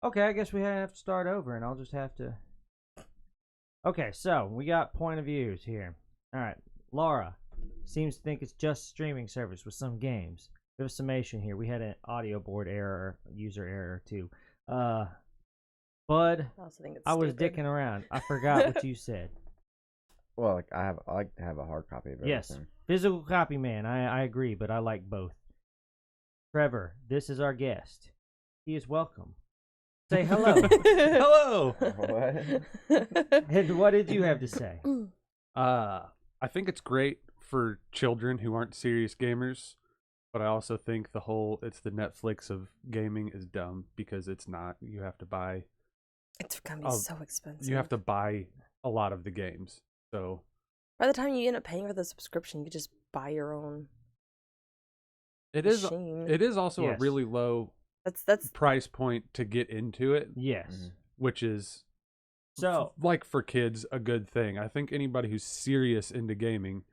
Okay, I guess we have to start over, and I'll just have to. Okay, so we got point of views here. All right, Laura seems to think it's just streaming service with some games. Bit of summation here. We had an audio board error, user error too. Bud, I also think it's I was stupid. dicking around. I forgot what you said. Well, like I like to have a hard copy of Yes, everything. physical copy, man. I agree, but I like both. Trevor, this is our guest. He is welcome. Say hello. Hello. What? And what did you have to say? I think it's great for children who aren't serious gamers, but I also think it's the Netflix of gaming is dumb because it's not. You have to buy. It's gonna be Oh, so expensive. You have to buy a lot of the games. So By the time you end up paying for the subscription, you could just buy your own it is. machine. It is also Yes. a really low That's price point to get into it, Yes. Mhm. which is So, like for kids a good thing. I think anybody who's serious into gaming,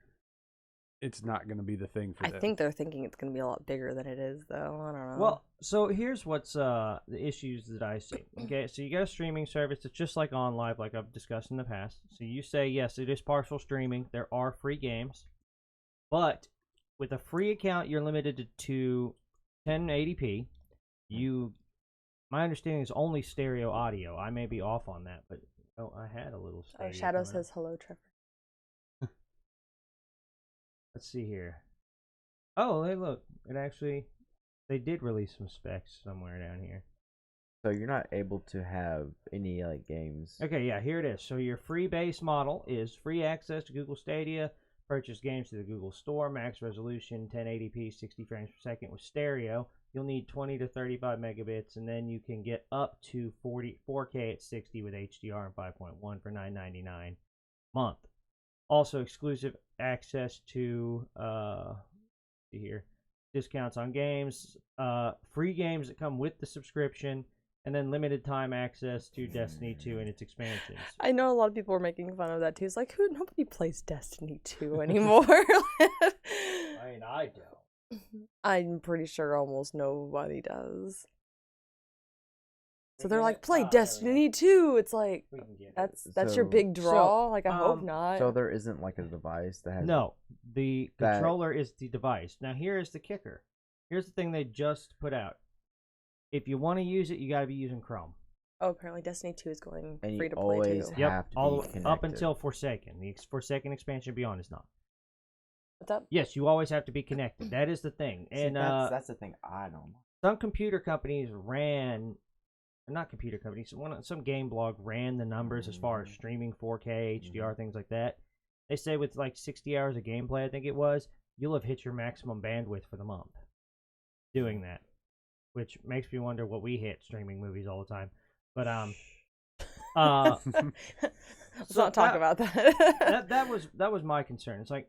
it's not going to be the thing for I them. think they're thinking it's gonna be a lot bigger than it is, though. I don't know. well, so here's what's the issues that I see. Okay, so you got a streaming service that's just like OnLive, like I've discussed in the past. So you say yes, it is partial streaming. There are free games, but with a free account, you're limited to 1080p. My understanding is only stereo audio. I may be off on that, but I had a little stereo. Shadow coming up. says hello, Trevor. Let's see here. Oh, hey, look! They did release some specs somewhere down here. So you're not able to have any like games. Okay, yeah, here it is. So your free base model is free access to Google Stadia, purchase games through the Google Store, max resolution 1080p, 60 frames per second with stereo. You'll need 20 to 35 megabits, and then you can get up to 4K at 60 with HDR and 5.1 for $9.99 a month. Also, exclusive access to see here, discounts on games, free games that come with the subscription, and then limited time access to Destiny 2 and its expansions. I know a lot of people were making fun of that too. It's like, nobody plays Destiny 2 anymore. I mean, I don't. I'm pretty sure almost nobody does. So We they're get like, it? play There we go. Destiny 2. It's like, We can get it. that's your So- big draw. So, like, I hope not. So there isn't like a device that has. No, the That- controller is the device. Now, here is the kicker. Here's the thing they just put out. If you want to use it, you got to be using Chrome. Oh, apparently Destiny 2 is going And you free to play always too. have- Yep, to all be the way up connected. until Forsaken. The Forsaken expansion beyond is not. What's up? Yes, you always have to be connected. That is the thing. See, And that's the thing I don't like. some computer companies not computer companies, some game blog ran the numbers as far as streaming 4K, HDR, things like that. They say with like 60 hours of gameplay, I think it was, you'll have hit your maximum bandwidth for the month doing that, which makes me wonder what we hit streaming movies all the time. But Let's so not talk about that. that was my concern. It's like,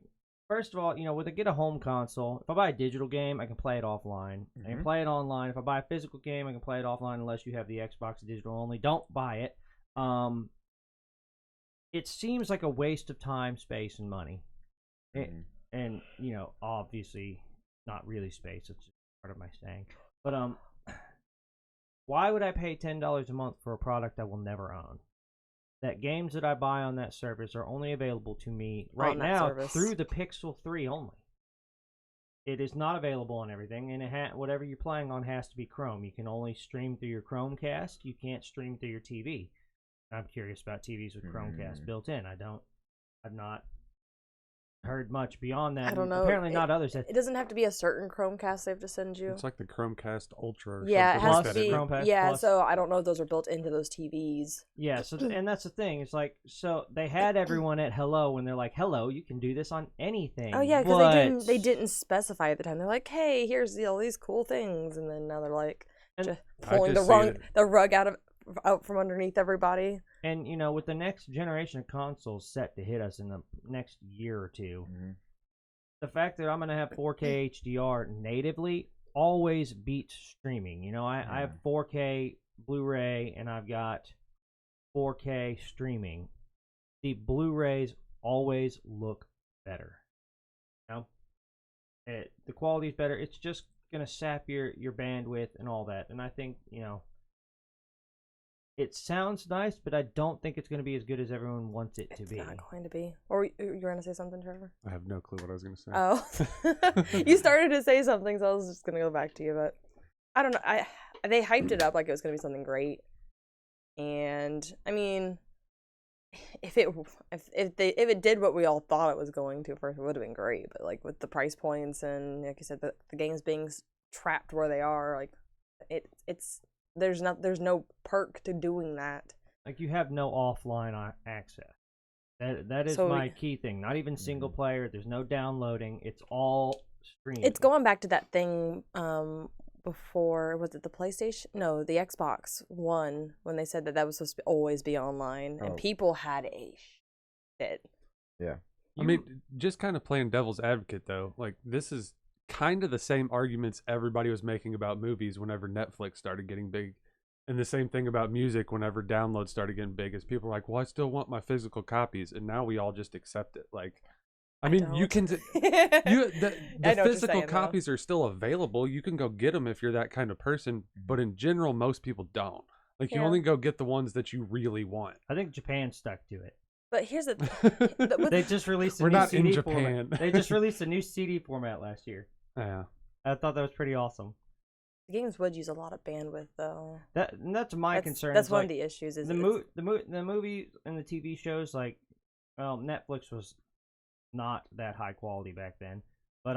first of all, with a get a home console, if I buy a digital game, I can play it offline. I can play it online. If I buy a physical game, I can play it offline unless you have the Xbox digital only. Don't buy it. It seems like a waste of time, space, and money. And obviously not really space. It's just part of my saying. But why would I pay $10 a month for a product I will never own? That games that I buy on that service are only available to me right On that now service. through the Pixel 3 only. It is not available on everything, and whatever you're playing on has to be Chrome. You can only stream through your Chromecast. You can't stream through your TV. I'm curious about TVs with Chromecast built in. I've not heard much beyond that. I don't know. Apparently not others. It doesn't have to be a certain Chromecast they have to send you. It's like the Chromecast Ultra. Or Yeah, it something has like to that, be. isn't it? Chromecast Yeah, Plus. so I don't know if those are built into those TVs. Yeah, and that's the thing. It's like, so they had everyone at hello when they're like, hello, you can do this on anything. Oh yeah, because but... they didn't specify at the time. They're like, hey, here's all these cool things, and then now they're like just pulling just see the rug out from underneath everybody. And with the next generation of consoles set to hit us in the next year or two, the fact that I'm going to have 4K HDR natively always beats streaming. I have 4K Blu-ray and I've got 4K streaming. The Blu-rays always look better. The quality's better. It's just going to sap your bandwidth and all that. And I think, it sounds nice, but I don't think it's going to be as good as everyone wants it to It's be. not going to be. Or you were going to say something, Trevor? I have no clue what I was going to say. Oh, you started to say something, so I was just going to go back to you. But I don't know. They hyped it up like it was going to be something great, and I mean, if it did what we all thought it was going to, first it would have been great. But like with the price points and like you said, the games being trapped where they are, like there's no perk to doing that. Like, you have no offline access. That is So my key thing. Not even single player. There's no downloading. It's all streaming. It's going back to that thing before, was it the PlayStation? No, the Xbox One, when they said that was supposed to always be online, and people had a shit. Yeah. I mean, just kind of playing devil's advocate, though. Like, this is kind of the same arguments everybody was making about movies whenever Netflix started getting big. And the same thing about music whenever downloads started getting big, is people are like, well, I still want my physical copies. And now we all just accept it. Like, I mean, you can, the physical copies are still available. You can go get them if you're that kind of person. But in general, most people don't. Like, you only go get the ones that you really want. I think Japan stuck to it. But here's They just released a We're new not CD in Japan. format. They just released a new CD format last year. Yeah. I thought that was pretty awesome. games would use a lot of bandwidth, though. That's my concern. That's one of the issues. Is the movie and the TV shows, like, well, Netflix was not that high quality back then, but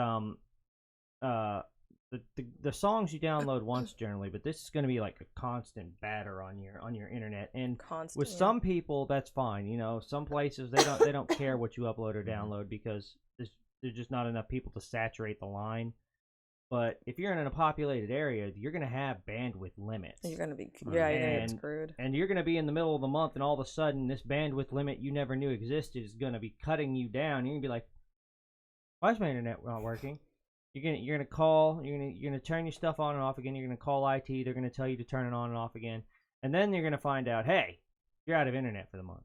the songs you download once generally, but this is going to be like a constant batter on your internet, and with some people that's fine. You know, some places they don't care what you upload or download because there's just not enough people to saturate the line. But if you're in a populated area, you're going to have bandwidth limits. You're going to be you're going to get screwed. And you're going to be in the middle of the month, and all of a sudden, this bandwidth limit you never knew existed is going to be cutting you down. You're going to be like, "Why is my internet not working?" You're gonna call. You're gonna turn your stuff on and off again. You're gonna call IT. They're gonna tell you to turn it on and off again, and then you're gonna find out, hey, you're out of internet for the month.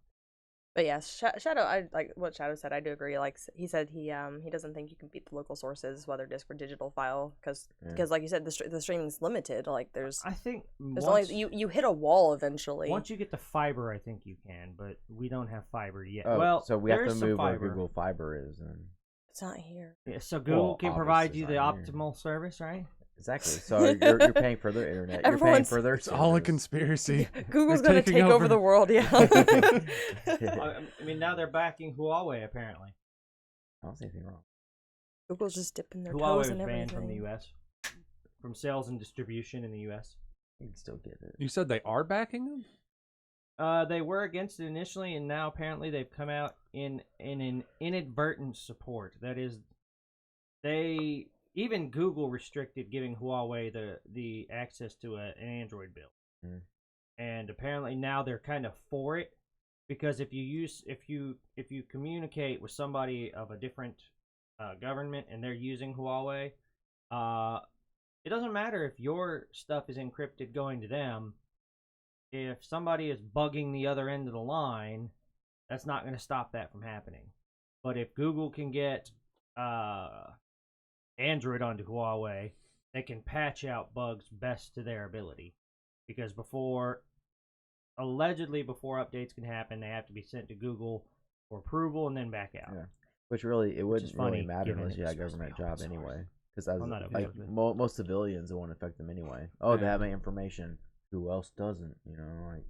But yeah, Shadow, I like what Shadow said. I do agree. Like he said, he doesn't think you can beat the local sources, whether disc or digital file, because like you said, the streaming's limited. Like I think only you hit a wall eventually. Once you get the fiber, I think you can, but we don't have fiber yet. Oh, well, so we have to move where Google Fiber is, and it's not here. Yeah, so Google can provide you the optimal service, right? Exactly. So you're paying for their internet. You're paying for their It's all a conspiracy. Google's going to take over the world, yeah. I mean, now they're backing Huawei, apparently. I don't see anything wrong. Google's just dipping their Huawei toes in everything. Huawei was banned from the U.S. from sales and distribution in the U.S. You can still get it. You said they are backing them? They were against it initially, and now apparently they've come out in an inadvertent support. That is, even Google restricted giving Huawei the access to an Android build, and apparently now they're kind of for it, because if you communicate with somebody of a different government and they're using Huawei, it doesn't matter if your stuff is encrypted going to them. If somebody is bugging the other end of the line, that's not going to stop that from happening. But if Google can get Android onto Huawei, they can patch out bugs best to their ability. Because allegedly before updates can happen, they have to be sent to Google for approval and then back out. Yeah. Which really, it wouldn't really matter unless you had a government job anyway. Because like most civilians, it won't affect them anyway. Oh, they have my information. Who else doesn't? You know, like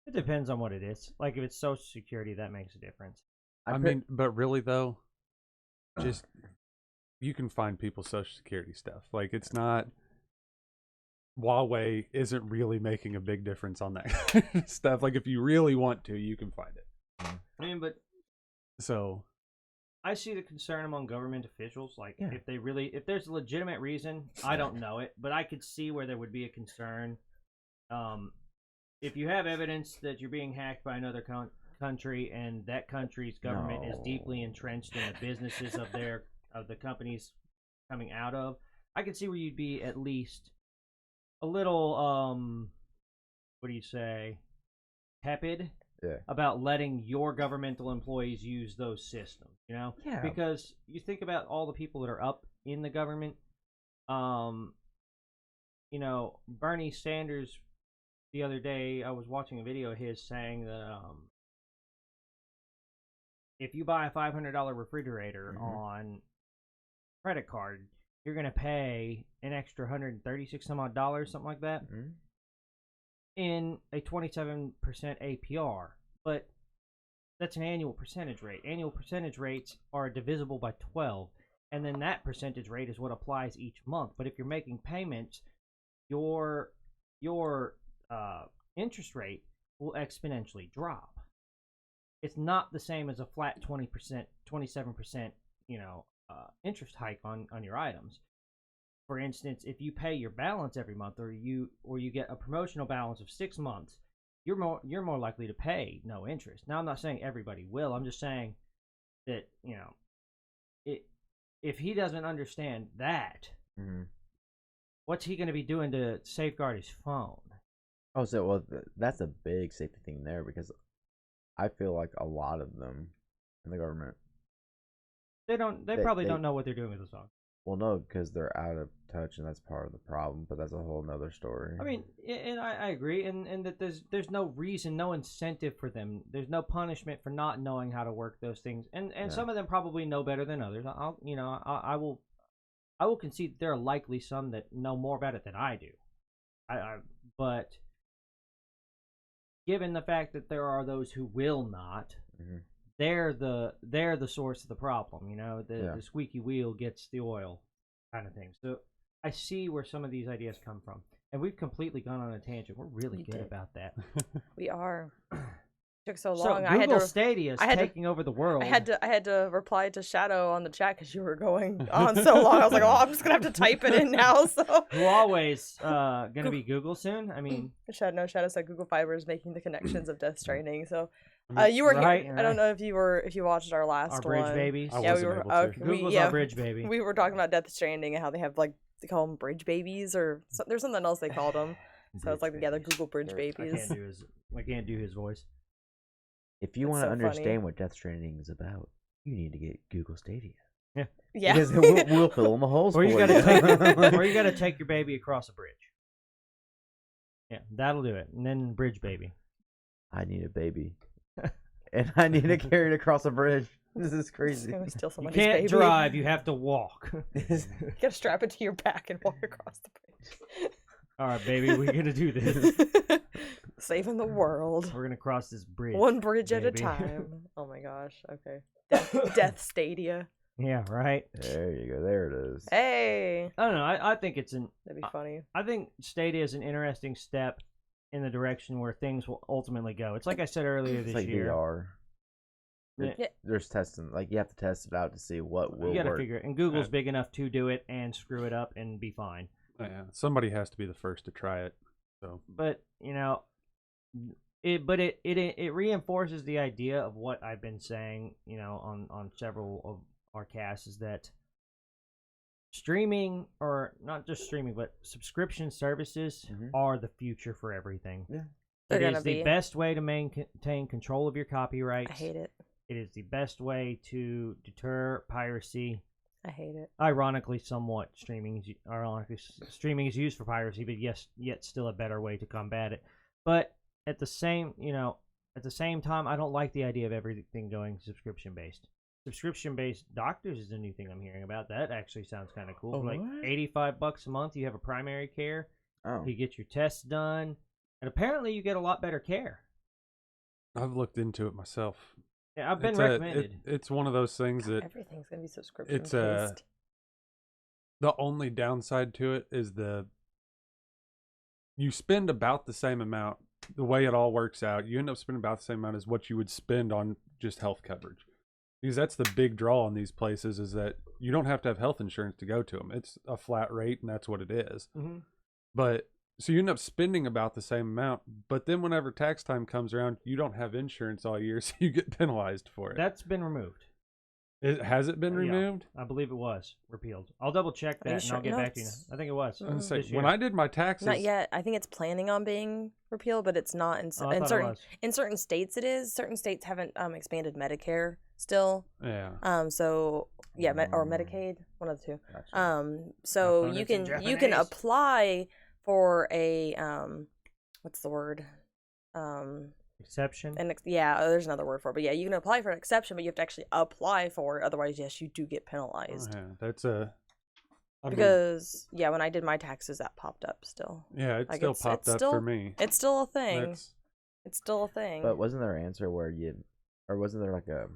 it depends on what it is. Like if it's Social Security, that makes a difference. I mean, but really though, just you can find people's Social Security stuff. Like it's not Huawei isn't really making a big difference on that kind of stuff. Like if you really want to, you can find it. I mean, but so I see the concern among government officials. Like if there's a legitimate reason, I don't know it, but I could see where there would be a concern. If you have evidence that you're being hacked by another country and that country's government is deeply entrenched in the businesses of the companies coming out of, I could see where you'd be at least a little what do you say, tepid about letting your governmental employees use those systems, you know? Yeah. Because you think about all the people that are up in the government, you know, Bernie Sanders the other day I was watching a video of his saying that if you buy a $500 refrigerator on credit card, you're gonna pay an extra $136 some odd dollars, something like that, in a 27% APR. But that's an annual percentage rate. Annual percentage rates are divisible by 12, and then that percentage rate is what applies each month. But if you're making payments, your interest rate will exponentially drop. It's not the same as a flat 20%, 27%, interest hike on your items. For instance, if you pay your balance every month, or you get a promotional balance of 6 months, you're more likely to pay no interest. Now, I'm not saying everybody will. I'm just saying that if he doesn't understand that, what's he going to be doing to safeguard his phone? Oh, so well, that's a big safety thing there, because I feel like a lot of them in the government, they probably don't know what they're doing with the phone. Well, no, because they're out of touch, and that's part of the problem. But that's a whole nother story. I mean, and I agree, and that there's no reason, no incentive for them. There's no punishment for not knowing how to work those things, and some of them probably know better than others. I will concede that there are likely some that know more about it than I do. But given the fact that there are those who will not, they're the source of the problem. The squeaky wheel gets the oil, kind of thing. So I see where some of these ideas come from, and we've completely gone on a tangent. We're really good about that. We are. Took so long. So Google Stadia is taking over the world. I had to reply to Shadow on the chat because you were going on so long. I was like, oh, I'm just gonna have to type it in now. So who always gonna be Google soon? I mean, Shadow said Google Fiber is making the connections of Death Stranding. So you were right, here. I don't know if you watched our last our bridge one. babies. Yeah, we were. Google's our bridge baby. We were talking about Death Stranding and how they have they call them bridge babies, or there's something else they called them. So it's like they're Google bridge babies. I can't do his voice. If you want to understand what Death Stranding is about, you need to get Google Stadia. Yeah. Because we'll fill in the holes or you gotta take your baby across a bridge. Yeah, that'll do it. And then bridge baby. I need a baby. And I need to carry it across a bridge. This is crazy. You can't drive, you have to walk. You gotta strap it to your back and walk across the bridge. All right, baby, we're gonna do this. Saving the world. We're gonna cross this bridge. One bridge at a time. Oh my gosh. Okay. Death Stadia. Yeah, right. There you go. There it is. Hey. I don't know. I think that'd be funny. I think Stadia is an interesting step in the direction where things will ultimately go. It's like I said earlier this year. VR. There's testing. You have to test it out to see what will work. You gotta figure it. And Google's big enough to do it and screw it up and be fine. Yeah, somebody has to be the first to try it. So, but it reinforces the idea of what I've been saying, on several of our casts, is that streaming, or not just streaming, but subscription services are the future for everything. Yeah, it is the best way to maintain control of your copyrights. I hate it. It is the best way to deter piracy. I hate it. Ironically, somewhat streaming is used for piracy, but yet still a better way to combat it. But at the same time, I don't like the idea of everything going subscription based. Subscription based doctors is a new thing I'm hearing about. That actually sounds kind of cool. Oh, like $85 a month, you have a primary care. Oh. You get your tests done, and apparently you get a lot better care. I've looked into it myself. Yeah, I've been recommended. It's one of those things that everything's gonna be subscription based. The only downside to it is you spend about the same amount. The way it all works out, you end up spending about the same amount as what you would spend on just health coverage. Because that's the big draw on these places, is that you don't have to have health insurance to go to them. It's a flat rate, and that's what it is. Mm-hmm. But so you end up spending about the same amount, but then whenever tax time comes around, you don't have insurance all year, so you get penalized for it. That's been removed. Has it been removed? I believe it was repealed. I'll double check that, and I'll get back to you. I think it was. When I did my taxes, not yet. I think it's planning on being repealed, but it's not in certain states. It is. Certain states haven't expanded Medicare still. Yeah. So yeah, or Medicaid, one of the two. Gotcha. So you can apply for a what's the word? Exception. Yeah, there's another word for it, but yeah, you can apply for an exception, but you have to actually apply for it. Otherwise, yes, you do get penalized. Oh, yeah, that's a. Because when I did my taxes, that popped up still. Yeah, it still popped up for me. It's still a thing. It's still a thing. But wasn't there an answer where or wasn't there like a?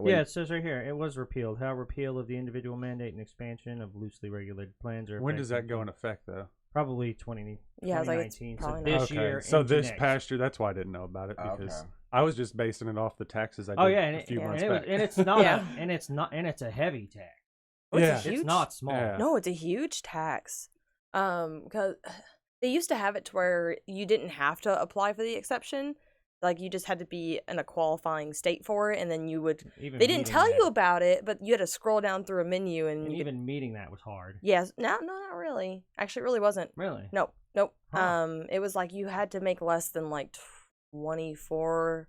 Yeah, it says right here, it was repealed. How repeal of the individual mandate and expansion of loosely regulated plans are. When does that go in effect, though? Probably 2019. Yeah, it's so this year. So this next. past year, that's why I didn't know about it, because I was just basing it off the taxes I did a few months back. And it's not, and it's a heavy tax. It's not small. Yeah. No, it's a huge tax. Because they used to have it to where you didn't have to apply for the exception. Like, you just had to be in a qualifying state for it, and then you would. They didn't tell you about it, but you had to scroll down through a menu, and meeting that was hard. Yes, no, not really. Actually, it really wasn't. Really? Nope. Huh. It was like you had to make less than like 24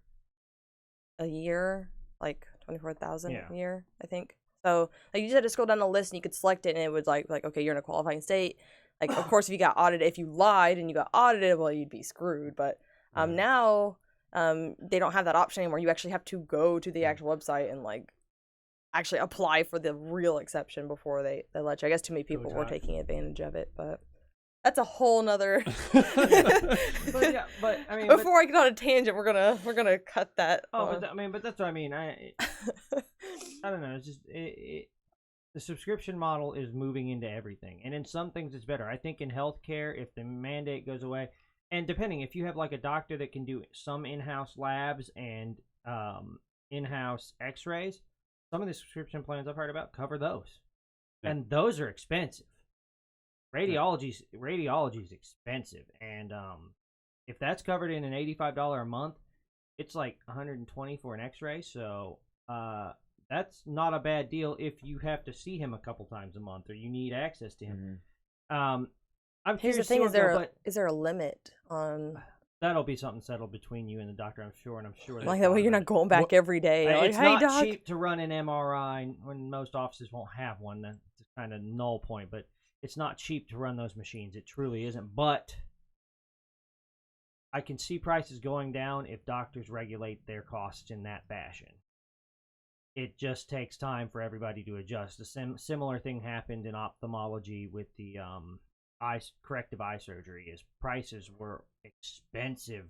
a year, like 24,000 a year, I think. So like you just had to scroll down the list, and you could select it, and it was like okay, you're in a qualifying state. Like, of course, if you got audited, if you lied and you got audited, well, you'd be screwed. But now. They don't have that option anymore. You actually have to go to the actual website and like actually apply for the real exception before they let you. I guess too many people were taking advantage of it, but that's a whole nother. but I mean, before I get on a tangent, we're gonna cut that. But that's what I mean. I don't know. It's just the subscription model is moving into everything, and in some things it's better. I think in healthcare, if the mandate goes away. And depending, if you have like a doctor that can do some in-house labs and in-house x-rays, some of the subscription plans I've heard about cover those. Yeah. And those are expensive. Radiology is expensive. And if that's covered in an $85 a month, it's like $120 for an x-ray. So that's not a bad deal if you have to see him a couple times a month or you need access to him. Mm-hmm. Here's the thing: is there a limit on? That'll be something settled between you and the doctor, I'm sure, and I'm sure. Like that way, you're not going back every day. It's not cheap to run an MRI when most offices won't have one. That's kind of null point, but it's not cheap to run those machines. It truly isn't. But I can see prices going down if doctors regulate their costs in that fashion. It just takes time for everybody to adjust. A similar thing happened in ophthalmology with the corrective eye surgery. Is prices were expensive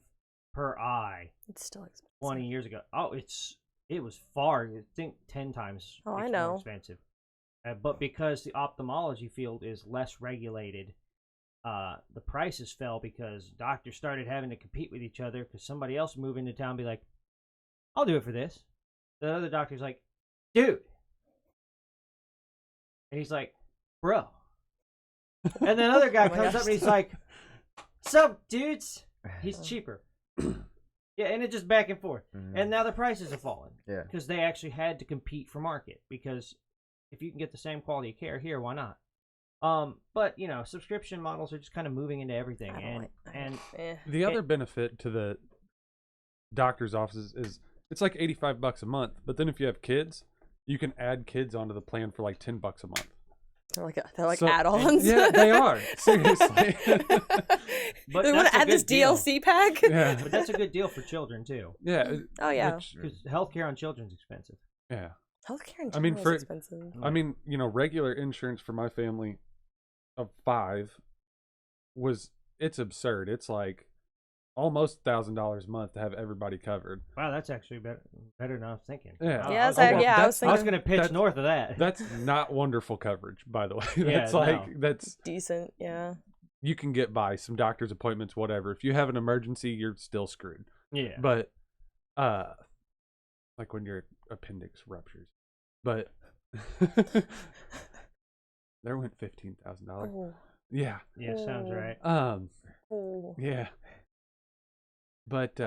per eye. It's still expensive. 20 years ago. It was far, I think 10 times more expensive. But because the ophthalmology field is less regulated, the prices fell because doctors started having to compete with each other because somebody else moved into town and be like, I'll do it for this. The other doctor's like, dude. And he's like, bro. And then another guy comes up and he's like, sup, dudes? He's cheaper. Yeah, and it's just back and forth. Mm-hmm. And now the prices have fallen. Yeah. Because they actually had to compete for market. Because if you can get the same quality of care here, why not? But, subscription models are just kind of moving into everything. The other benefit to the doctor's offices is it's like $85 a month. But then if you have kids, you can add kids onto the plan for like $10 a month. They're like add-ons. Yeah, they are. Seriously. But they want to add this DLC pack? Yeah. But that's a good deal for children, too. Yeah. Oh, yeah. Because healthcare on children's expensive. Yeah. Healthcare on children is expensive. I mean, regular insurance for my family of 5 it's absurd. It's like almost $1,000 a month to have everybody covered. Wow, that's actually better than I was thinking. Yeah, I was going to pitch north of that. That's not wonderful coverage, by the way. That's decent. Yeah, you can get by some doctor's appointments, whatever. If you have an emergency, you're still screwed. Yeah, but like when your appendix ruptures, but there went $15,000. Yeah, sounds right. Yeah. But,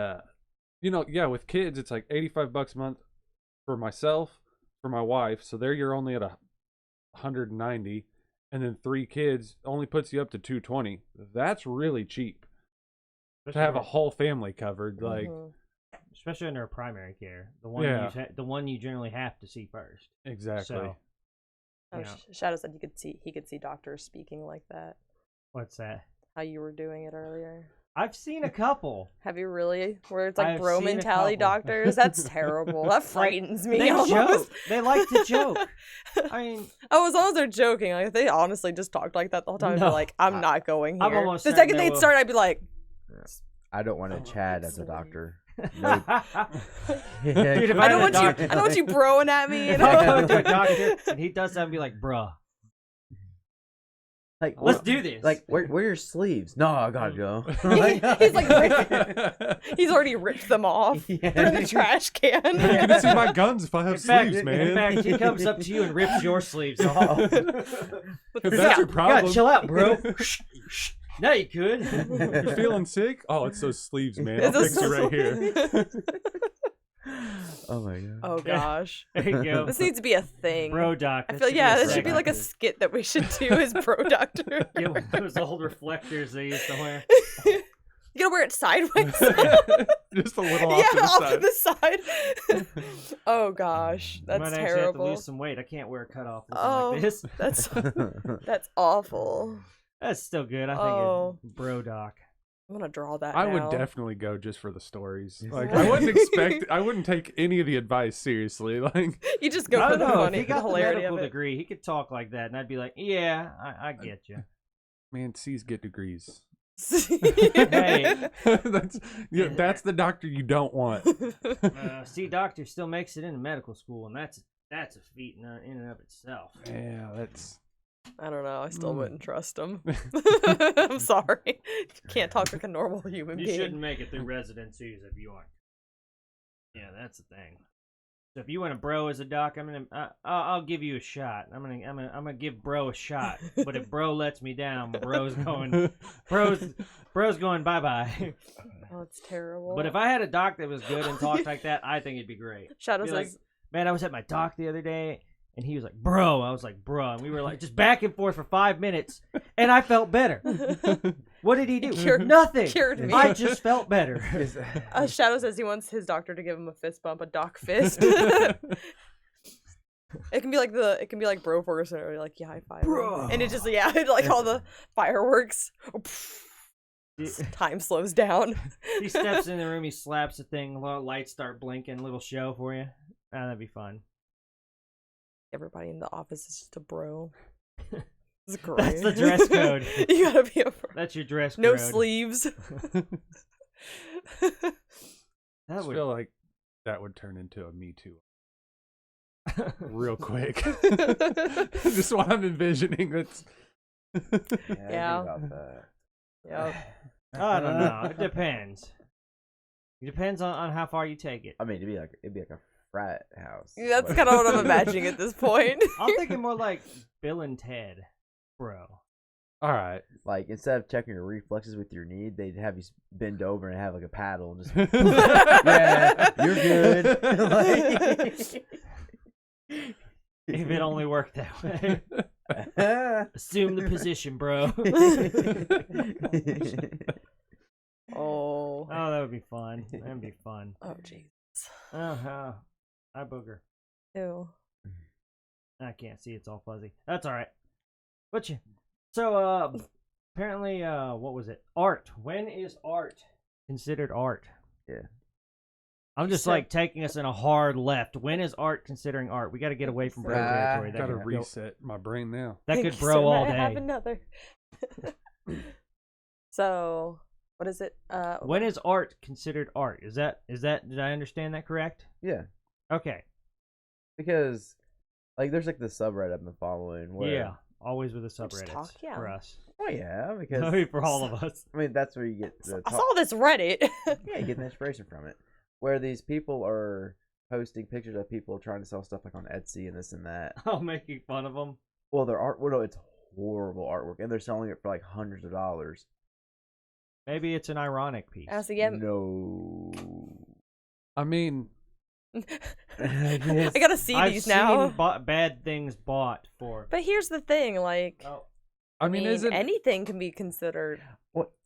with kids, it's like $85 a month for myself, for my wife. So there you're only at $190, and then 3 kids only puts you up to $220. That's really cheap to have a whole family covered. Like, especially under primary care, the one you generally have to see first. Exactly. So, Shadow said he could see doctors speaking like that. What's that? How you were doing it earlier. I've seen a couple. Have you really? Where it's like I've bro seen a mentality couple. doctors? That's terrible. That frightens me. They almost. joke. They like to joke. I mean, oh, as long as they're joking. Like if they honestly just talked like that the whole time, I'd be like, I'm not going here. I'm almost the certain second they they'd will. start, I'd be like, I don't want to Chad as a doctor. No. Dude, if I don't want had a you. doctor- I don't want you broing at me. If I go to a doctor and he does that, I'd be like, bruh, Like, let's do this. Like, where are your sleeves? No, I gotta go. He's like, he's already ripped them off. Yeah. They're in the trash can. You're gonna see my guns if I have sleeves, man. In fact, he comes up to you and rips your sleeves off. If that's your problem. God, chill out, bro. No, you could. You're feeling sick? Oh, it's those sleeves, man. I'll It's fix you right here. Oh my god. Oh gosh. There you go. This needs to be a thing. Bro doc. I That feel should yeah, be a this should be like a segment. skit that we should do as Bro Doctor. Get one of those old reflectors they used to wear. You gotta wear it sideways. Just a little yeah, off off to the side. to the side. Oh gosh, You that's might actually have to terrible. lose some weight. I can't wear a cutoff looking Oh, like this. that's awful. That's still good. I think Oh. it's bro doc. I'm gonna draw that. I now. would definitely go just for the stories. Yes. Like I wouldn't take any of the advice seriously. Like You just go I for don't the know. funny, If he got the hilarity medical of it. degree, he could talk like that, and I'd be like, "Yeah, I get you." man, C's get degrees. Hey. That's the doctor you don't want. See, doctor still makes it into medical school, and that's a feat in and of itself. Yeah, that's I don't know. I still wouldn't trust him. I'm sorry. Can't talk like a normal human You being. shouldn't make it through residencies if you aren't. Yeah, that's the thing. So if you want a bro as a doc, I'll give you a shot. I'm gonna give bro a shot. But if bro lets me down, bro's going bye bye. Oh, it's terrible. But if I had a doc that was good and talked like that, I think it'd be great. Shadow Be says, like, man, I was at my doc the other day, and he was like, bro. I was like, bro. And we were like just back and forth for 5 minutes, and I felt better. What did he do? Nothing. cured me. I just felt better. Shadow says he wants his doctor to give him a fist bump, a doc fist. It can be like bro force or like high five, Bro. and it just like all the fireworks. Time slows down. He steps in the room, he slaps the thing, little lights start blinking, little show for you. Ah, that'd be fun. Everybody in the office is just a bro. It's great. That's the dress code. You gotta be a bro. That's your dress code. No sleeves. That I would feel like that would turn into a Me Too real quick. Just what I'm envisioning. It's Yeah. About that. Yeah. I don't know. It depends. It depends on how far you take it. I mean, it'd be like a frat house. That's kind of what I'm imagining at this point. I'm thinking more like Bill and Ted, bro. all right. Like, instead of checking your reflexes with your knee, they'd have you bend over and have like a paddle and just yeah, you're good. Like... If it only worked that way. Assume the position, bro. Oh. Oh, that would be fun. That'd be fun. Oh, jeez. Uh-huh. Hi, booger. Ew. I can't see. It's all fuzzy. That's all right. But you. So, apparently, what was it? Art. When is art considered art? Yeah. I'm just like taking us in a hard left. When is art considering art? We got to get away from bro territory. That Gotta could reset my brain now. That could bro all I have day. another. So, what is it? When is art considered art? Is that? Did I understand that correct? Yeah, Okay. because like there's like the subreddit I've been following. Where, Yeah. Always with the Just subreddits talk, yeah. for us. Oh yeah, because Maybe for all of us. I mean that's where you get the I saw this Reddit. yeah, you get the inspiration from it. Where these people are posting pictures of people trying to sell stuff like on Etsy and this and that. I'm making fun of them. Well, their art, well, no, it's horrible artwork, and they're selling it for like hundreds of dollars. Maybe it's an ironic piece. As again, No. I mean, I gotta see I've these seen now. bad things bought for. But here's the thing, like, Oh, I mean, isn't anything can be considered.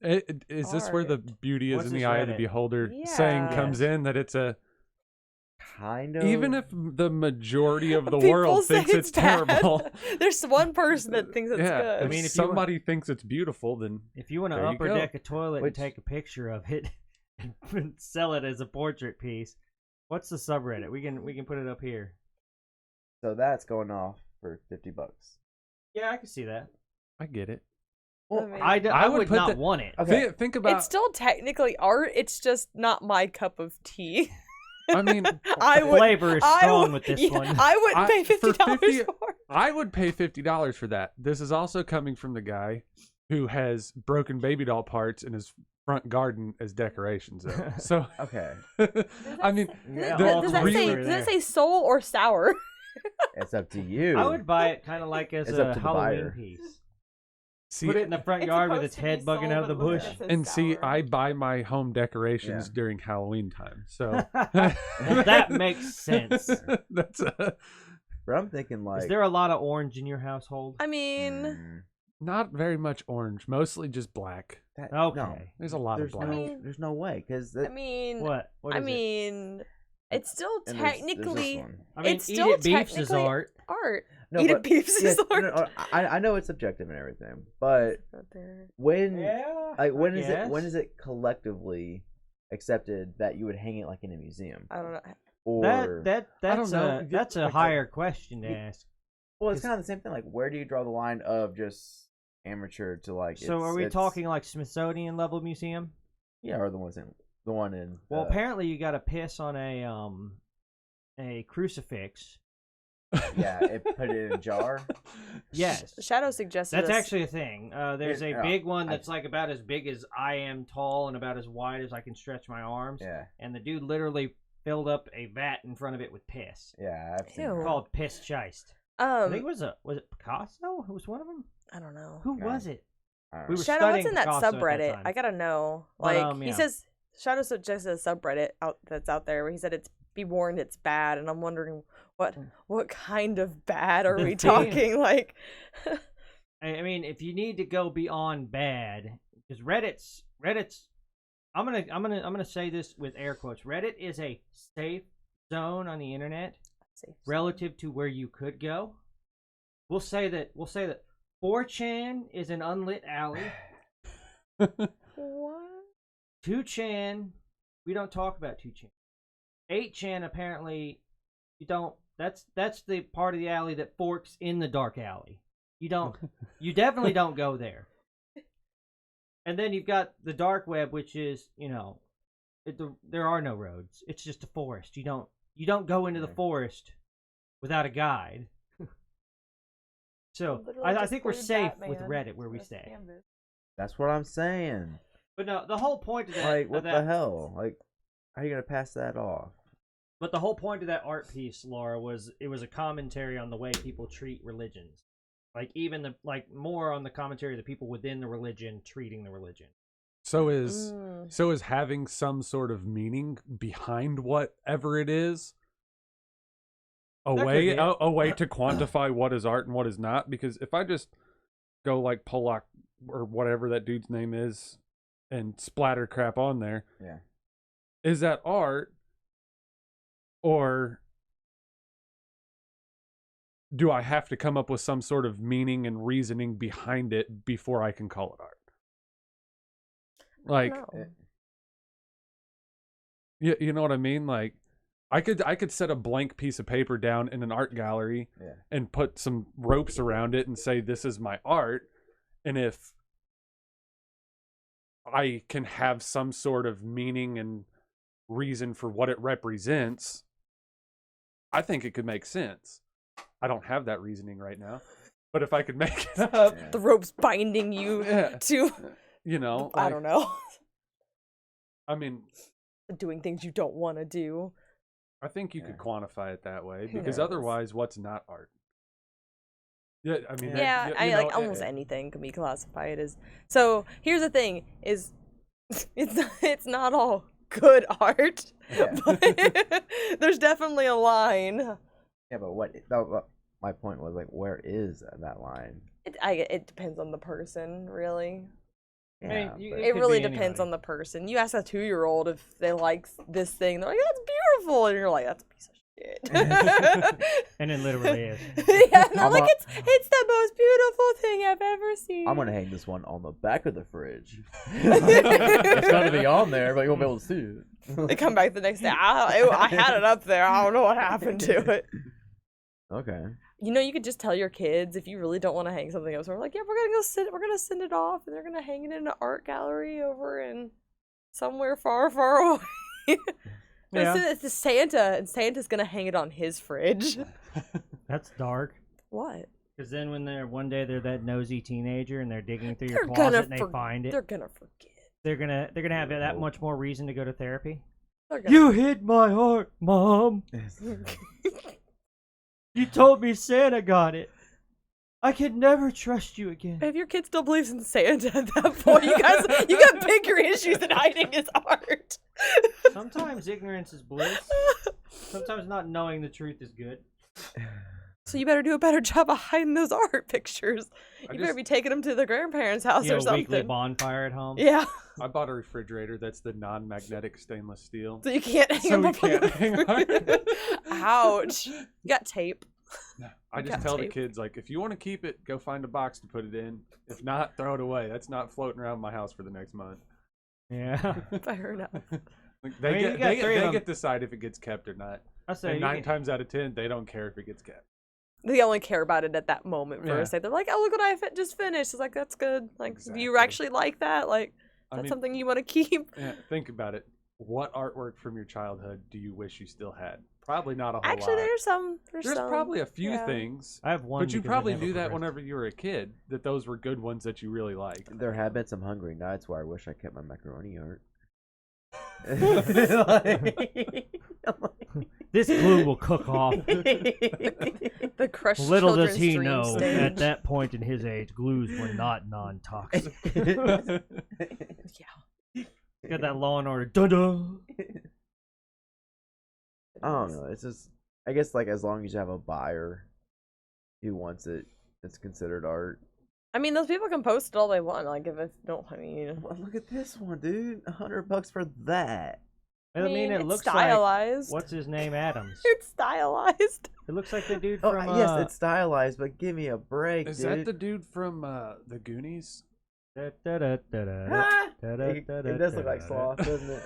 is this where the beauty is What's in the this eye of the Reddit? beholder saying Yeah. comes in that it's a kind of. Even if the majority of the People world say thinks it's bad. terrible. There's one person that thinks it's good. I mean, if somebody thinks it's beautiful, then if you want to upper deck a toilet and take a picture of it and sell it as a portrait piece, what's the subreddit? We can put it up here. So that's going off for $50. Yeah, I can see that. I get it. Well, I would not want it. Okay. Think about. It's still technically art. It's just not my cup of tea. I mean, flavor is strong with this one. I wouldn't pay $50 for it. I would pay $50 for that. This is also coming from the guy who has broken baby doll parts in his front garden as decorations. Though. So okay. I mean, Does that say soul or sour? It's up to you. I would buy it kind of like as a Halloween piece. See, put it in the front yard with its head bugging out of the bush. And see, I buy my home decorations during Halloween time, so well, that makes sense. That's but I'm thinking like, is there a lot of orange in your household? I mean, not very much orange, mostly just black. Okay, no, there's a lot of black. There's no way because I mean, what I mean, it's still technically. I mean, it's still Eat It Beefs is art. No, Eat It Beefs is art. No, I know it's subjective and everything, but when when is it collectively accepted that you would hang it like in a museum? I don't know. Or that's a higher question to ask. Well, it's kind of the same thing. Like, where do you draw the line of just amateur to like? So, are we talking like Smithsonian level museum? Yeah, or the one in. Well, apparently you got to piss on a crucifix. Yeah, put it in a jar. Yes. Shadow suggested that's actually a thing. There's a big one that's like about as big as I am tall and about as wide as I can stretch my arms. Yeah. And the dude literally filled up a vat in front of it with piss. Yeah, I've seen it. Called Piss Cheist. I think was it Picasso? Who was one of them? I don't know. Who was it? We were Shadow, what's in that subreddit? I gotta know. Like he says, Shadow suggested a subreddit that's out there where he said it's be warned it's bad, and I'm wondering what kind of bad are we talking? Like, I mean, if you need to go beyond bad, because Reddit's. I'm gonna say this with air quotes. Reddit is a safe zone on the internet relative to where you could go. We'll say that 4chan is an unlit alley. What? 2chan, we don't talk about 2chan. 8chan apparently you don't. That's the part of the alley that forks in the dark alley. You definitely don't go there. And then you've got the dark web, which is, there are no roads. It's just a forest. You don't go into the forest without a guide. So I think we're safe with Reddit where we stay. That's what I'm saying. But no, the whole point of that. Like, what the hell? Like, how are you gonna pass that off? But the whole point of that art piece, Laura, was it was a commentary on the way people treat religions. Like even more on the commentary of the people within the religion treating the religion. So is having some sort of meaning behind whatever it is a way to quantify what is art and what is not? Because if I just go like Pollock or whatever that dude's name is and splatter crap on there, is that art, or do I have to come up with some sort of meaning and reasoning behind it before I can call it art? Like, you know what I mean? Like, I could set a blank piece of paper down in an art gallery and put some ropes around it and say, this is my art. And if I can have some sort of meaning and reason for what it represents, I think it could make sense. I don't have that reasoning right now, but if I could make it up, the rope's binding you to, I don't know. I mean, doing things you don't want to do. I think you could quantify it that way, because otherwise, what's not art? Yeah, I mean, almost anything can be classified as. So here's the thing: is it's not all good art, but there's definitely a line. Yeah, but my point was, like, where is that line? It depends on the person, really. Yeah, I mean, it really depends anybody. on the person. You ask a 2-year-old if they like this thing, they're like, "That's beautiful," and you're like, "That's a piece of shit." And it literally is. Yeah, and they're like, "It's the most beautiful thing I've ever seen." I'm gonna hang this one on the back of the fridge. It's gonna be on there, but you won't be able to see it. They come back the next day. I had it up there. I don't know what happened to it. Okay. You know, you could just tell your kids if you really don't want to hang something up. So we're like, yeah, we're gonna send it off, and they're gonna hang it in an art gallery over in somewhere far, far away. Yeah. Send it to Santa, and Santa's gonna hang it on his fridge. That's dark. What? Because then when one day they're that nosy teenager and they're digging through your closet and they find it, They're gonna forget. they're gonna have that much more reason to go to therapy. They're You hid my heart, Mom. You told me Santa got it. I could never trust you again. If your kid still believes in Santa at that point, you got bigger issues than hiding his art. Sometimes ignorance is bliss. Sometimes not knowing the truth is good. So you better do a better job of hiding those art pictures. You better be taking them to the grandparents' house or something. Weekly bonfire at home. Yeah. I bought a refrigerator that's the non-magnetic stainless steel. So you can't hang them up on the Ouch. You got tape. I just tell the kids, like, if you want to keep it, go find a box to put it in. If not, throw it away. That's not floating around my house for the next month. Yeah. Fair enough. Like, they get to decide if it gets kept or not. I say and 9 times out of 10, they don't care if it gets kept. They only care about it at that moment first. Yeah. They're like, "Oh, look what I just finished." It's like, that's good. Like, do you actually like that? Like, that's something you want to keep? Yeah, think about it. What artwork from your childhood do you wish you still had? Probably not a whole Actually, lot. there's some. There's probably a few things. I have one. But you probably knew that whenever you were a kid, that those were good ones that you really liked. There have been some hungry nights where I wish I kept my macaroni art. This glue will cook off. The crushed Little does he dream know, stage. at that point in his age, glues were not non-toxic. Yeah. Got that Law and Order. Dun-dun. I don't know. It's just, I guess, like, as long as you have a buyer who wants it, it's considered art. I mean, those people can post it all they want. Like, if it don't, I mean, Well, look at this one, dude. $100 for that. I mean, it it's looks stylized. like, what's his name, Adams. It's stylized. It looks like the dude Oh, from. yes, it's stylized, but give me a break, Is dude. that the dude from the Goonies? It does look like Sloth, doesn't it?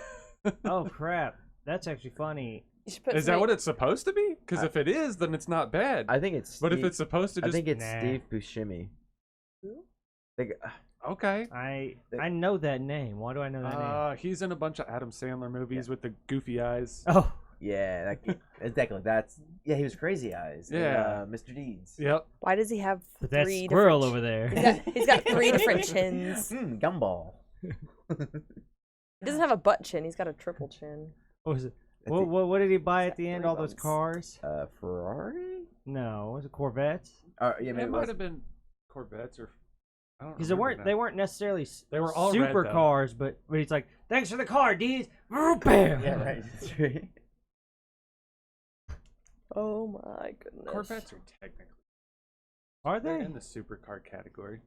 Oh crap! That's actually funny. Is that what it's supposed to be? Because if it is, then it's not bad. I think it's. But if it's supposed to just, I think it's Steve Buscemi. okay. I know that name. Why do I know that name? He's in a bunch of Adam Sandler movies with the goofy eyes. Oh, Yeah, exactly. He was Crazy Eyes. Yeah. in, Mr. Deeds. Yep. Why does he have but that three squirrel different... over there. He's got 3 different chins. Gumball. He doesn't have a butt chin. He's got a triple chin. What was it? What did he buy at the end? All those cars? Ferrari? No, was it Corvettes? Yeah, It maybe might have been Corvettes or. Because they weren't necessarily They were all super red, though. cars, but he's like, thanks for the car, Deeds. Bam. Yeah, right. That's right. Oh my goodness. Corvettes are technically. Are They're they in the supercar category?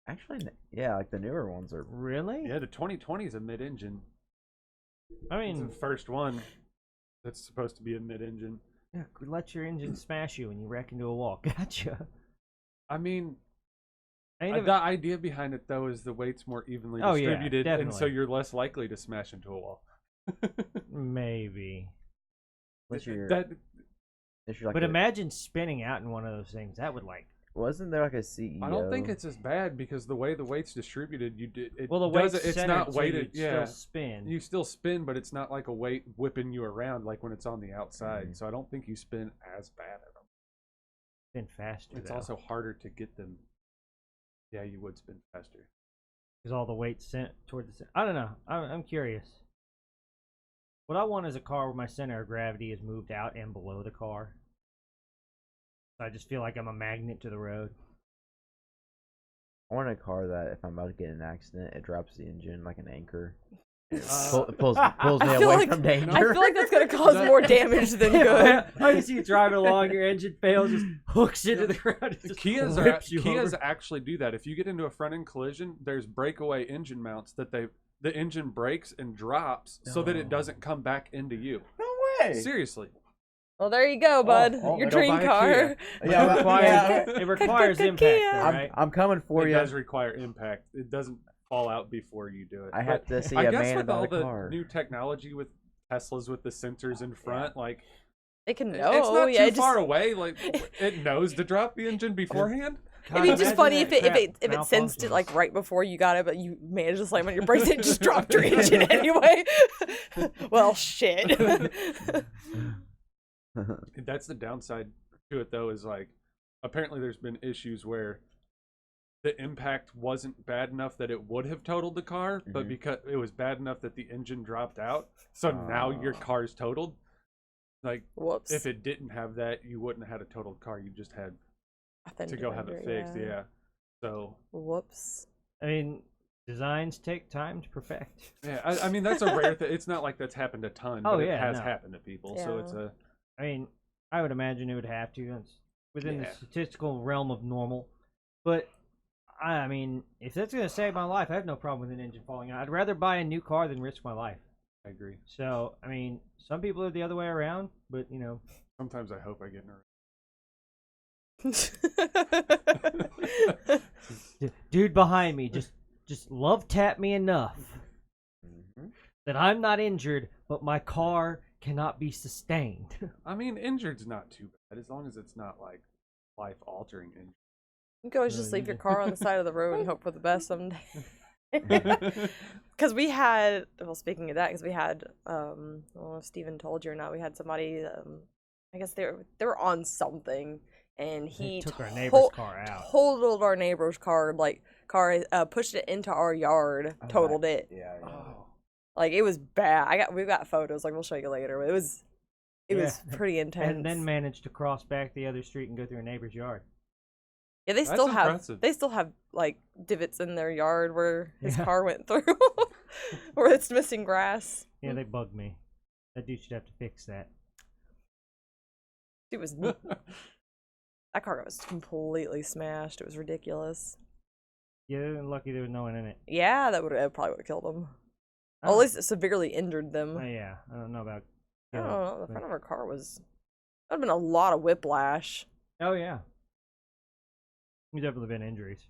Actually, yeah, like the newer ones are. really? Yeah, the 2020 is a mid-engine. I It's mean, the first one that's supposed to be a mid-engine. yeah, let your engine smash you when you wreck into a wall. Gotcha. I mean, Ain't the idea behind it though is the weight's more evenly Oh, yeah, distributed, and so definitely. you're less likely to smash into a wall. Maybe. Unless you're, That unless you're like But imagine spinning out in one of those things. That would wasn't there like a CEO? I don't think it's as bad because the way the weight's distributed, well, the weight's it's centered, not weighted. so you'd Yeah, still spin. you still spin, but it's not like a weight whipping you around like when it's on the outside. So I don't think you spin as bad at them. spin faster. It's though, also harder to get them. Yeah, you would spin faster. because all the weight's sent toward the center. I don't know. I'm curious. What I want is a car where my center of gravity is moved out and below the car. I just feel like I'm a magnet to the road. I want a car that if I'm about to get in an accident, it drops the engine like an anchor. pulls me away from danger. I feel like that's gonna cause more damage than good. I can see you driving along, your engine fails, just hooks into the ground. Kias actually do that. If you get into a front end collision, there's breakaway engine mounts that the engine breaks and drops so that it doesn't come back into you. No way. Seriously. Well, there you go, bud. Your dream car. It requires impact, though, right? I'm coming for you. It does require impact. It doesn't fall out before you do it. I have to see a man about a car. I guess with all the new technology with Teslas with the sensors in front, like it can know. It's not too far away. Like it knows to drop the engine beforehand. It'd be just funny if it sensed it like right before you got it, but you managed to slam on your brakes and just dropped your engine anyway. Well, shit. That's the downside to it, though. Is like apparently there's been issues where the impact wasn't bad enough that it would have totaled the car, but because it was bad enough that the engine dropped out, so now your car's totaled. Like, whoops. If it didn't have that, you wouldn't have had a totaled car. You just had to go have it fixed. Yeah. So. Whoops. I mean, designs take time to perfect. Yeah, I mean that's a rare thing. It's not like that's happened a ton, but it has happened to people. Yeah. So it's a. I mean, I would imagine it would have to. It's within the statistical realm of normal, but. I mean, if that's going to save my life, I have no problem with an engine falling out. I'd rather buy a new car than risk my life. I agree. So, I mean, some people are the other way around, but, you know. Sometimes I hope I get nervous. Dude behind me just love tap me enough that I'm not injured, but my car cannot be sustained. I mean, injured's not too bad, as long as it's not, like, life-altering injury. You can always just leave your car on the side of the road and hope for the best someday. Because we had, well, speaking of that, because we had, well, if Steven told you or not, we had somebody, I guess they were on something, and he took our neighbor's car out. Totaled our neighbor's car, pushed it into our yard, totaled it. Yeah. Like, it was bad. We've got photos, like, we'll show you later. It was pretty intense. And then managed to cross back the other street and go through a neighbor's yard. Yeah, they still have like divots in their yard where his car went through, where it's missing grass. Yeah, they bugged me. That dude should have to fix that. It was that car was completely smashed. It was ridiculous. Yeah, they're lucky there was no one in it. Yeah, that probably would have killed them. Well, at least it severely injured them. Yeah, I don't know about. I don't know. The front of our car would have been a lot of whiplash. Oh yeah. There's definitely been injuries,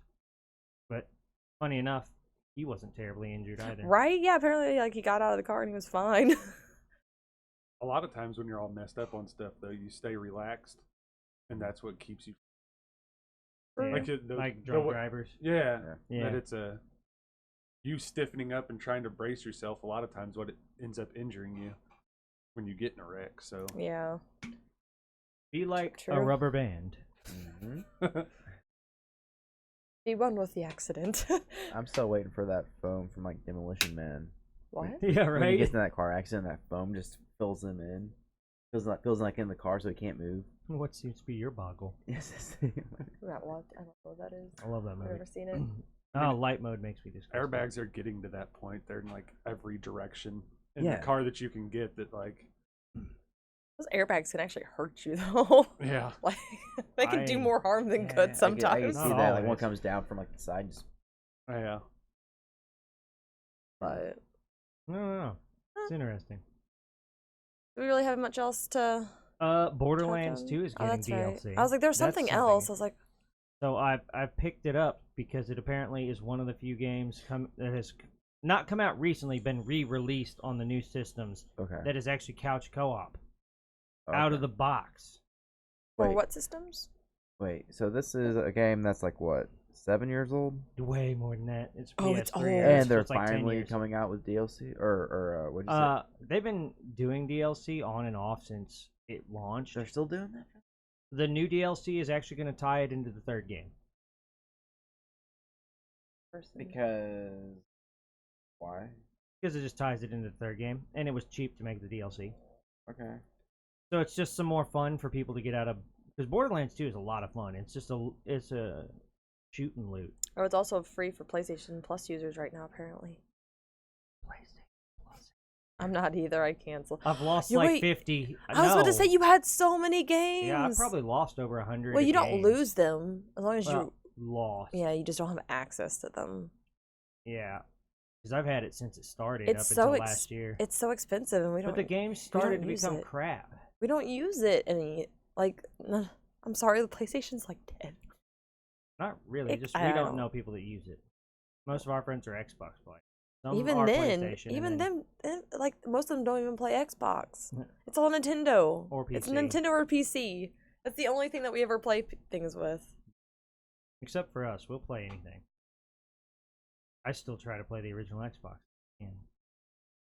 but funny enough, he wasn't terribly injured either. Right? Yeah, apparently, like he got out of the car and he was fine. A lot of times when you're all messed up on stuff, though, you stay relaxed, and that's what keeps you. Yeah. Like drunk drivers. Yeah. That it's you stiffening up and trying to brace yourself. A lot of times, what it ends up injuring you when you get in a wreck. So yeah. Be like a rubber band. He won with the accident. I'm still waiting for that foam from like Demolition Man. What? Yeah, right. When he gets in that car accident, that foam just fills him in. Feels like in the car, so he can't move. What seems to be your boggle? Yes. That what? I don't know what that is. I love that movie. I've never seen it. Oh, light mode makes me disgusted. Airbags are getting to that point. They're in like every direction in the car that you can get. That like. Those airbags can actually hurt you, though. Yeah. Like, they can do more harm than good sometimes. I can see that. Like, one comes down from, like, the side. Just... Yeah. But... No. It's interesting. Do we really have much else to... Borderlands 2 is getting DLC. Right. I was like, there's something else. I was like... So I've picked it up because it apparently is one of the few games that has not come out recently, been re-released on the new systems. Okay. That is actually couch co-op. Out of the box. For what systems? Wait, so this is a game that's like what, 7 years old? Way more than that. It's PS3. It's old. And they're finally coming out with DLC, or what did you say? They've been doing DLC on and off since it launched. They're still doing that? The new DLC is actually going to tie it into the third game. Because why? Because it just ties it into the third game, and it was cheap to make the DLC. Okay. So it's just some more fun for people to get out of, because Borderlands 2 is a lot of fun. It's just a shoot and loot. Oh, it's also free for PlayStation Plus users right now, apparently. I'm not either. I cancel. I've lost 50. I was about to say you had so many games. Yeah, I've probably lost over 100. Well, you don't lose them as long as you lost. Yeah, you just don't have access to them. Yeah, because I've had it since it started until last year. It's so expensive, and we don't. But the game started to become crap. We don't use it any. Like, I'm sorry, the PlayStation's like dead. Not really. We don't know people that use it. Most of our friends are Xbox players. Even then, like most of them don't even play Xbox. It's all Nintendo or PC. It's Nintendo or PC. That's the only thing that we ever play things with. Except for us, we'll play anything. I still try to play the original Xbox. Yeah.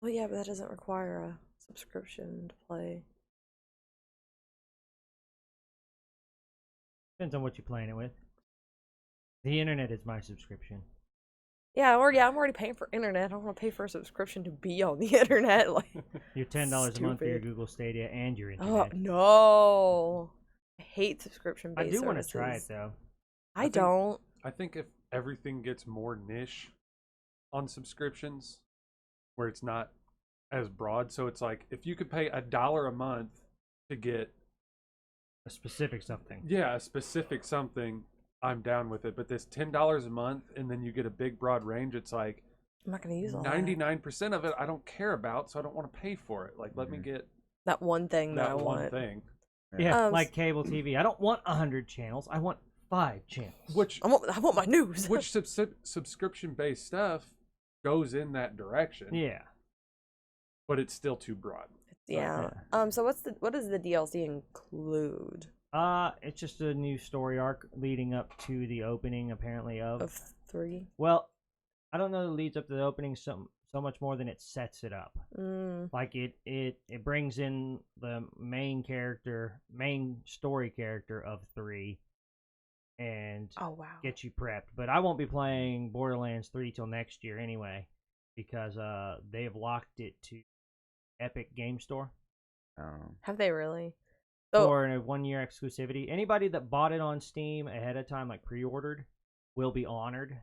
Well, yeah, but that doesn't require a subscription to play. Depends on what you're playing it with. The internet is my subscription. Yeah, I'm already paying for internet. I don't want to pay for a subscription to be on the internet. Like, you're $10 a month for your Google Stadia and your internet. Oh no! I hate subscription-based services. I do want to try it though. I don't. I think if everything gets more niche on subscriptions, where it's not as broad, so it's like if you could pay $1 a month to get a specific something. Yeah, a specific something. I'm down with it, but this $10 a month, and then you get a big broad range. It's like I'm not going to use all 99% of it. I don't care about, so I don't want to pay for it. Like, let me get that one thing that I want. One thing. Yeah, like cable TV. I don't want 100 channels. I want 5 channels. Which I want my news. Which subscription-based stuff goes in that direction. Yeah, but it's still too broad. Yeah. So what does the DLC include? It's just a new story arc leading up to the opening, apparently, of 3. Well, I don't know that it leads up to the opening so much more than it sets it up. Like it brings in the main story character of 3 and gets you prepped. But I won't be playing Borderlands 3 till next year anyway, because they have locked it to Epic Game Store. Have they really? For a 1-year exclusivity. Anybody that bought it on Steam ahead of time, like pre-ordered, will be honored.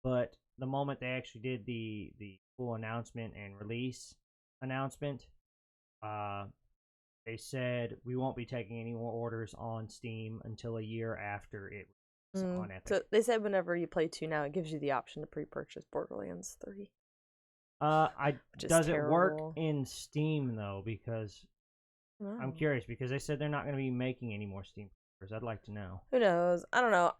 But the moment they actually did the full announcement and release announcement, they said we won't be taking any more orders on Steam until a year after it was on Epic. So they said whenever you play 2 now, it gives you the option to pre-purchase Borderlands 3. Does it work in Steam though? Because I'm curious, because they said they're not going to be making any more Steam orders. I'd like to know. Who knows? I don't know.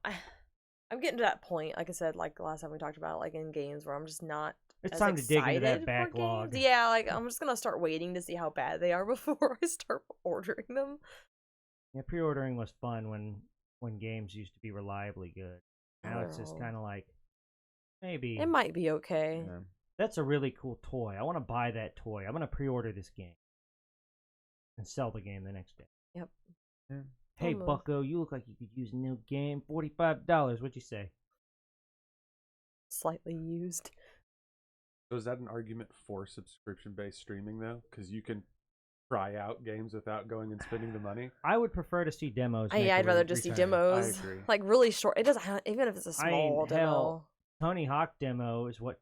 I'm getting to that point, like I said, like the last time we talked about, like in games where I'm just not. It's time to dig into that backlog. Yeah, like I'm just gonna start waiting to see how bad they are before I start ordering them. Yeah, pre-ordering was fun when games used to be reliably good. Now it's just kind of like maybe it might be okay. Yeah. That's a really cool toy. I want to buy that toy. I'm gonna pre-order this game and sell the game the next day. Yep. Yeah. Hey, Bucko, you look like you could use a new game. $45. What'd you say? Slightly used. So is that an argument for subscription-based streaming, though? Because you can try out games without going and spending the money? I would prefer to see demos. I'd rather just see demos. I agree. Like, really short. It doesn't have, even if it's a small demo. Hell, Tony Hawk demo is what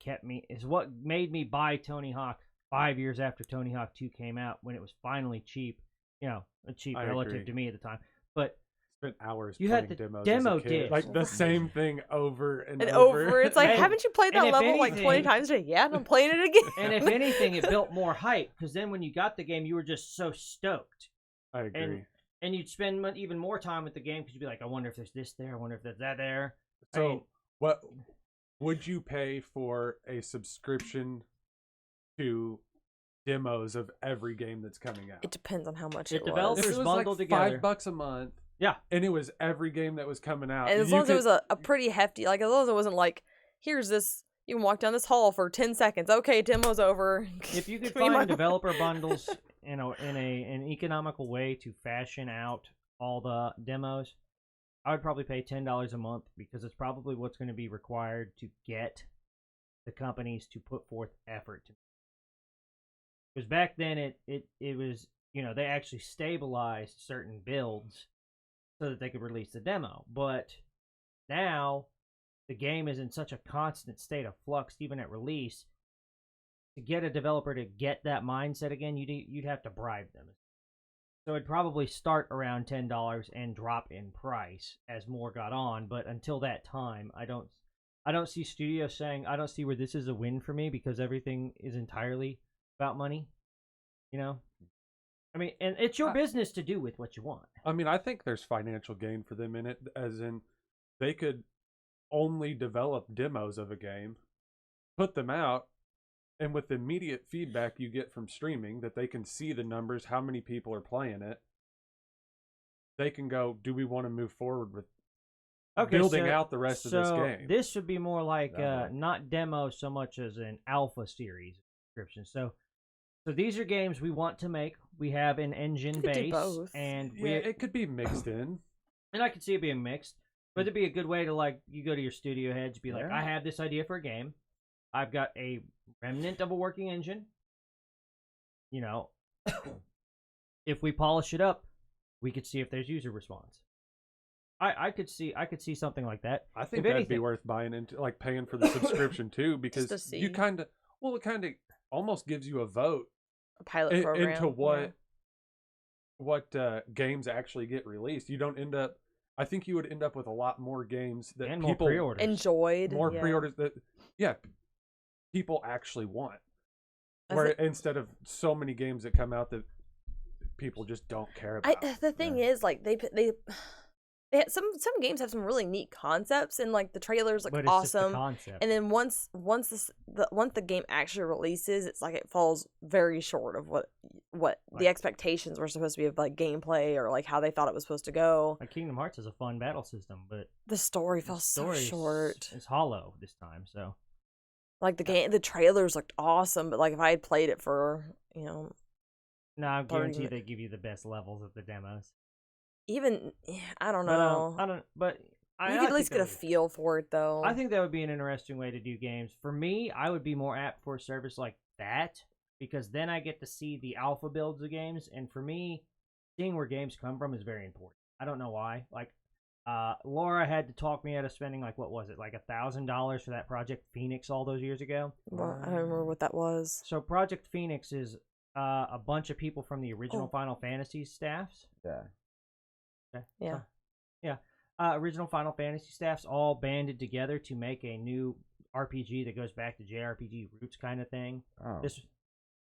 made me buy Tony Hawk 5 years after Tony Hawk 2 came out, when it was finally cheap. You know, cheap relative to me at the time. But spent hours you playing had the demos demo as a kid. disc. Like the same thing over and over. It's like, haven't you played that level anything, like 20 times today? Yeah, and I'm playing it again. And if anything, it built more hype, because then when you got the game, you were just so stoked. I agree. And you'd spend even more time with the game, because you'd be like, I wonder if there's this there. I wonder if there's that there. So, what would you pay for a subscription to demos of every game that's coming out? It depends on how much it was. Developers if it was bundled like together. $5 a month. Yeah. And it was every game that was coming out. And as long as it was a pretty hefty, like as long as it wasn't like, here's this, you can walk down this hall for 10 seconds. Okay, demo's over. If you could find developer bundles in an economical way to fashion out all the demos, I would probably pay $10 a month, because it's probably what's going to be required to get the companies to put forth effort. Because back then it was, you know, they actually stabilized certain builds so that they could release the demo. But now the game is in such a constant state of flux, even at release. to get a developer to get that mindset again, you'd have to bribe them. So it'd probably start around $10 and drop in price as more got on. But until that time, I don't see studios saying, I don't see where this is a win for me because everything is entirely about money. You know? I mean, and it's your business to do with what you want. I mean, I think there's financial gain for them in it, as in they could only develop demos of a game, put them out, and with the immediate feedback you get from streaming, that they can see the numbers, how many people are playing it, they can go, do we want to move forward with building out the rest of this game? This should be more like not demo so much as an alpha series subscription. So these are games we want to make. We have an engine base, and it could be mixed in. And I could see it being mixed, but it'd be a good way to, like, you go to your studio heads, be like, I have this idea for a game. I've got a remnant of a working engine. You know, if we polish it up, we could see if there's user response. I could see something like that. I think that'd be worth buying into, like paying for the subscription too, because you kind of, it kind of almost gives you a vote, a pilot program into what games actually get released. You don't end up. I think you would end up with a lot more games that and people more pre-orders. Enjoyed, more pre-orders that people actually want. Where instead of so many games that come out that people just don't care about. The thing is, like, they had some games have some really neat concepts, and like the trailers look awesome. And then once the game actually releases, it's like it falls very short of what the expectations were supposed to be of, like, gameplay or like how they thought it was supposed to go. Like Kingdom Hearts is a fun battle system, but the story fell so short. It's hollow this time, so. Like the trailers looked awesome, but like if I had played it for, no, I guarantee they give you the best levels of the demos. Even I don't know. But you could at least get a feel for it, though. I think that would be an interesting way to do games. For me, I would be more apt for a service like that, because then I get to see the alpha builds of games, and for me, seeing where games come from is very important. I don't know why. Like, Laura had to talk me out of spending, like, what was it, like $1,000 for that Project Phoenix all those years ago? Well, I don't remember what that was. So Project Phoenix is a bunch of people from the original Final Fantasy staffs. Yeah. Okay. Yeah. Original Final Fantasy staffs all banded together to make a new RPG that goes back to JRPG roots kind of thing. Oh.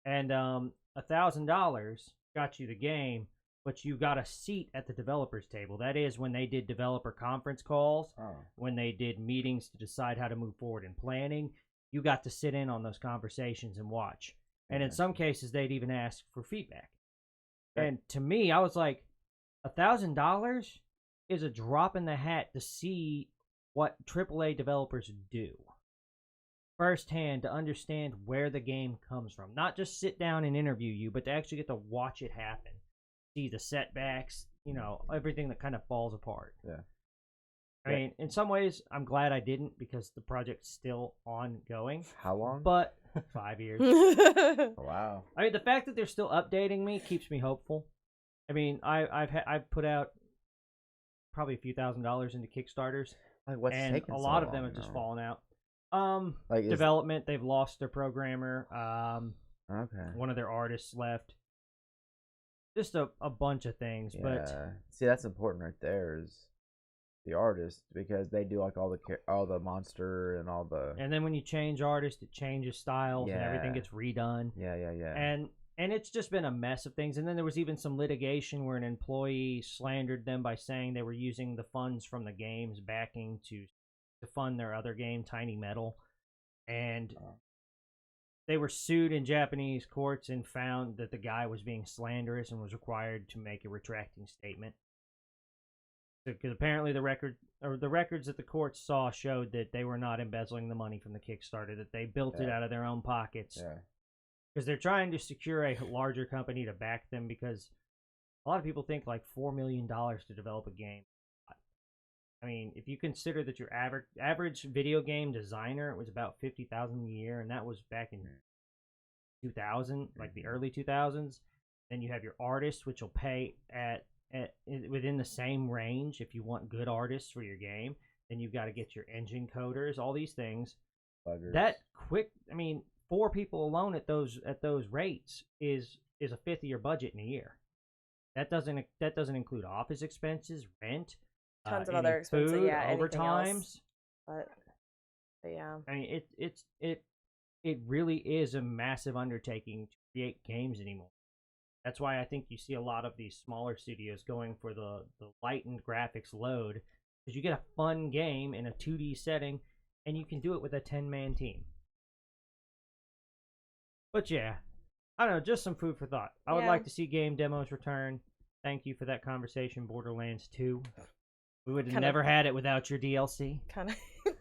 And $1,000 got you the game, but you got a seat at the developers table. That is when they did developer conference calls, when they did meetings to decide how to move forward in planning. You got to sit in on those conversations and watch. And in some cases, they'd even ask for feedback. And to me, I was like, $1,000 is a drop in the hat to see what AAA developers do firsthand, to understand where the game comes from. Not just sit down and interview you, but to actually get to watch it happen. See the setbacks, everything that kind of falls apart. Yeah. I mean, in some ways, I'm glad I didn't, because the project's still ongoing. How long? But 5 years. Wow. I mean, the fact that they're still updating me keeps me hopeful. I mean, I've put out probably a few $1,000s into Kickstarters, like, and a lot of them have just fallen out. Development, they've lost their programmer. Okay. One of their artists left. Just a bunch of things, but see, that's important right there, is the artist, because they do like all the monster and all the. And then when you change artists, it changes styles and everything gets redone. Yeah. And it's just been a mess of things. And then there was even some litigation where an employee slandered them by saying they were using the funds from the game's backing to fund their other game, Tiny Metal. And they were sued in Japanese courts and found that the guy was being slanderous and was required to make a retracting statement. Because apparently the records that the courts saw showed that they were not embezzling the money from the Kickstarter, that they built it out of their own pockets. Yeah. Because they're trying to secure a larger company to back them, because a lot of people think like $4 million to develop a game. I mean, if you consider that your average video game designer was about $50,000 a year, and that was back in 2000, like the early 2000s, then you have your artists, which will pay at within the same range if you want good artists for your game. Then you've got to get your engine coders, all these things. Buggers. That quick, I mean, 4 people alone at those rates is a fifth of your budget in a year. That doesn't include office expenses, rent, tons of other expenses, food, yeah, overtimes. But yeah, I mean, it really is a massive undertaking to create games anymore. That's why I think you see a lot of these smaller studios going for the lightened graphics load, because you get a fun game in a 2D setting, and you can do it with a 10-man team. But yeah, I don't know, just some food for thought. I would like to see game demos return. Thank you for that conversation, Borderlands 2. We would have never had it without your DLC. Kind of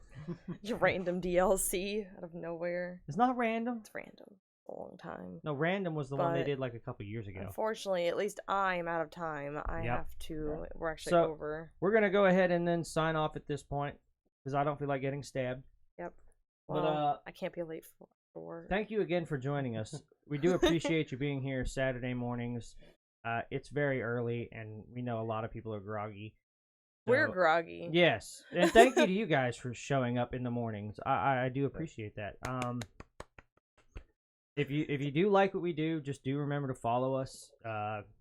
your random DLC out of nowhere. It's not random. It's random. A long time. No, random was the one they did like a couple years ago. Unfortunately, at least I'm out of time. I have to. We're actually over. We're gonna go ahead and then sign off at this point because I don't feel like getting stabbed. Yep. Well, I can't be late for work. Thank you again for joining us. We do appreciate you being here Saturday mornings. It's very early, and we know a lot of people are groggy. So, we're groggy. Yes, and thank you to you guys for showing up in the mornings. I do appreciate that. If you do like what we do, just do remember to follow us,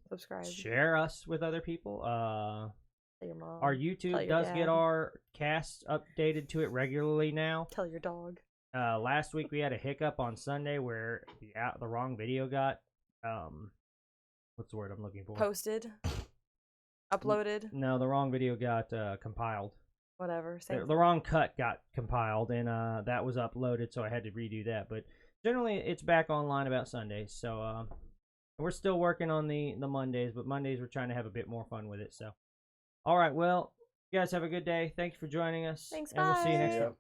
subscribe, share us with other people. Tell your mom. Our YouTube does get our casts updated to it regularly now. Tell your dog. Last week we had a hiccup on Sunday where the wrong video got what's the word I'm looking for? Posted. Uploaded. No, the wrong video got compiled. Whatever. The wrong cut got compiled, and that was uploaded, so I had to redo that. But generally, it's back online about Sundays. So we're still working on the Mondays, but Mondays we're trying to have a bit more fun with it. So, all right, well, you guys have a good day. Thanks for joining us. Thanks, and we'll see you next time.